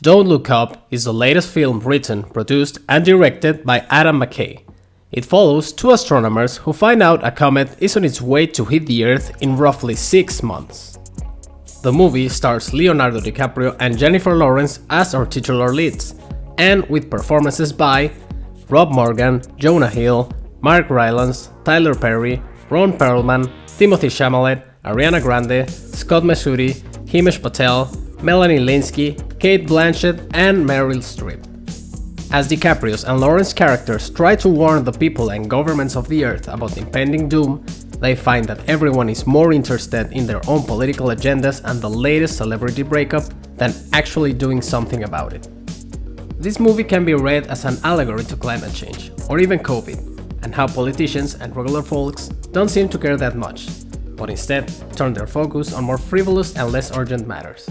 Don't Look Up is the latest film written, produced, and directed by Adam McKay. It follows two astronomers who find out a comet is on its way to hit the Earth in roughly 6 months. The movie stars Leonardo DiCaprio and Jennifer Lawrence as our titular leads, and with performances by Rob Morgan, Jonah Hill, Mark Rylance, Tyler Perry, Ron Perlman, Timothy Chalamet, Ariana Grande, Scott Mescudi, Himesh Patel, Melanie Linsky, Cate Blanchett, and Meryl Streep. As DiCaprio's and Lawrence's characters try to warn the people and governments of the Earth about impending doom, they find that everyone is more interested in their own political agendas and the latest celebrity breakup than actually doing something about it. This movie can be read as an allegory to climate change, or even COVID, and how politicians and regular folks don't seem to care that much, but instead turn their focus on more frivolous and less urgent matters.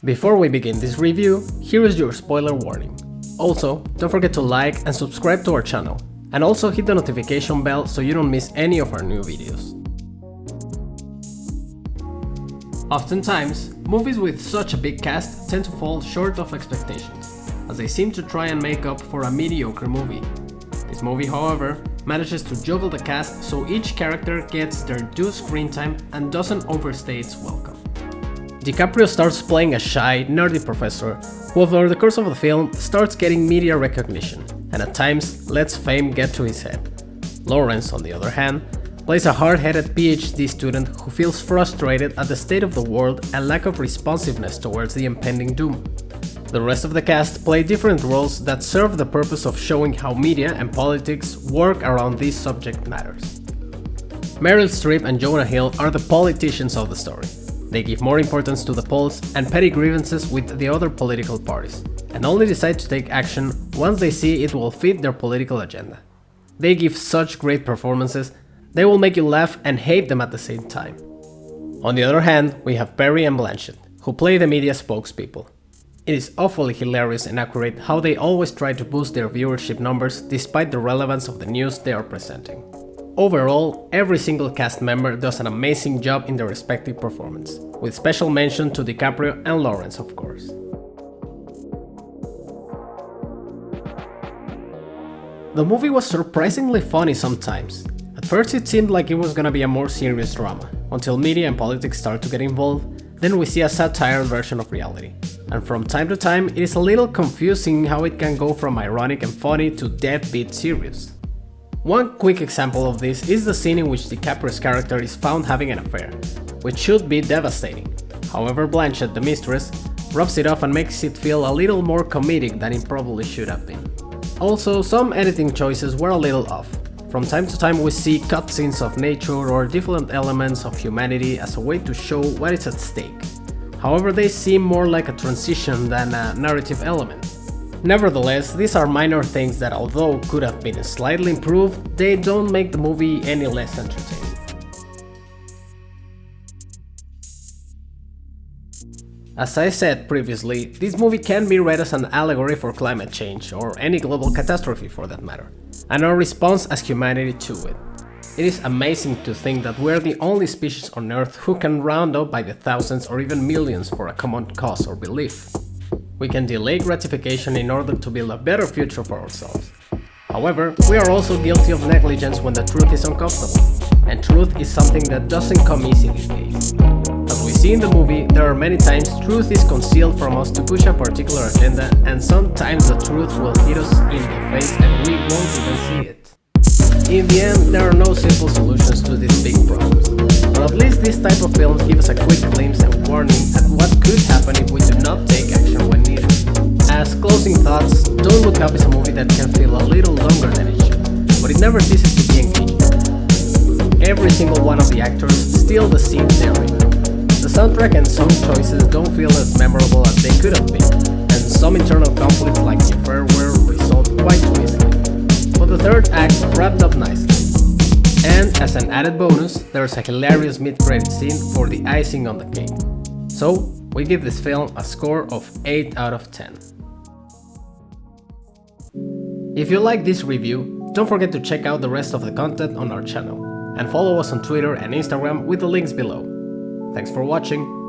Before we begin this review, here is your spoiler warning. Also, don't forget to like and subscribe to our channel, and also hit the notification bell so you don't miss any of our new videos. Oftentimes, movies with such a big cast tend to fall short of expectations, as they seem to try and make up for a mediocre movie. This movie, however, manages to juggle the cast so each character gets their due screen time and doesn't overstay its welcome. DiCaprio starts playing a shy, nerdy professor who over the course of the film starts getting media recognition and at times lets fame get to his head. Lawrence, on the other hand, plays a hard-headed PhD student who feels frustrated at the state of the world and lack of responsiveness towards the impending doom. The rest of the cast play different roles that serve the purpose of showing how media and politics work around these subject matters. Meryl Streep and Jonah Hill are the politicians of the story. They give more importance to the polls and petty grievances with the other political parties, and only decide to take action once they see it will fit their political agenda. They give such great performances, they will make you laugh and hate them at the same time. On the other hand, we have Perry and Blanchett, who play the media spokespeople. It is awfully hilarious and accurate how they always try to boost their viewership numbers despite the relevance of the news they are presenting. Overall, every single cast member does an amazing job in their respective performance, with special mention to DiCaprio and Lawrence, of course. The movie was surprisingly funny sometimes. At first it seemed like it was gonna be a more serious drama, until media and politics start to get involved, then we see a satire version of reality. And from time to time it is a little confusing how it can go from ironic and funny to deadbeat serious. One quick example of this is the scene in which DiCaprio's character is found having an affair, which should be devastating. However, Blanchett, the mistress, rubs it off and makes it feel a little more comedic than it probably should have been. Also, some editing choices were a little off. From time to time we see cutscenes of nature or different elements of humanity as a way to show what is at stake. However, they seem more like a transition than a narrative element. Nevertheless, these are minor things that, although could have been slightly improved, they don't make the movie any less entertaining. As I said previously, this movie can be read as an allegory for climate change, or any global catastrophe for that matter, and our response as humanity to it. It is amazing to think that we're the only species on Earth who can round up by the thousands or even millions for a common cause or belief. We can delay gratification in order to build a better future for ourselves. However, we are also guilty of negligence when the truth is uncomfortable, and truth is something that doesn't come easy these days. As we see in the movie, there are many times truth is concealed from us to push a particular agenda, and sometimes the truth will hit us in the face and we won't even see it. In the end, there are no simple solutions to these big problems, but at least this type of films give us a quick glimpse and warning at what could happen if we do not take action when needed. As closing thoughts, Don't Look Up is a movie that can feel a little longer than it should, but it never ceases to be engaging. Every single one of the actors steal the scene they're in. The soundtrack and song choices don't feel as memorable as they could have been, and some internal conflicts like the affair were resolved quite too easily. But the third act wrapped up nicely. And as an added bonus, there's a hilarious mid-credit scene for the icing on the cake. So, we give this film a score of 8 out of 10. If you like this review, don't forget to check out the rest of the content on our channel, and follow us on Twitter and Instagram with the links below. Thanks for watching.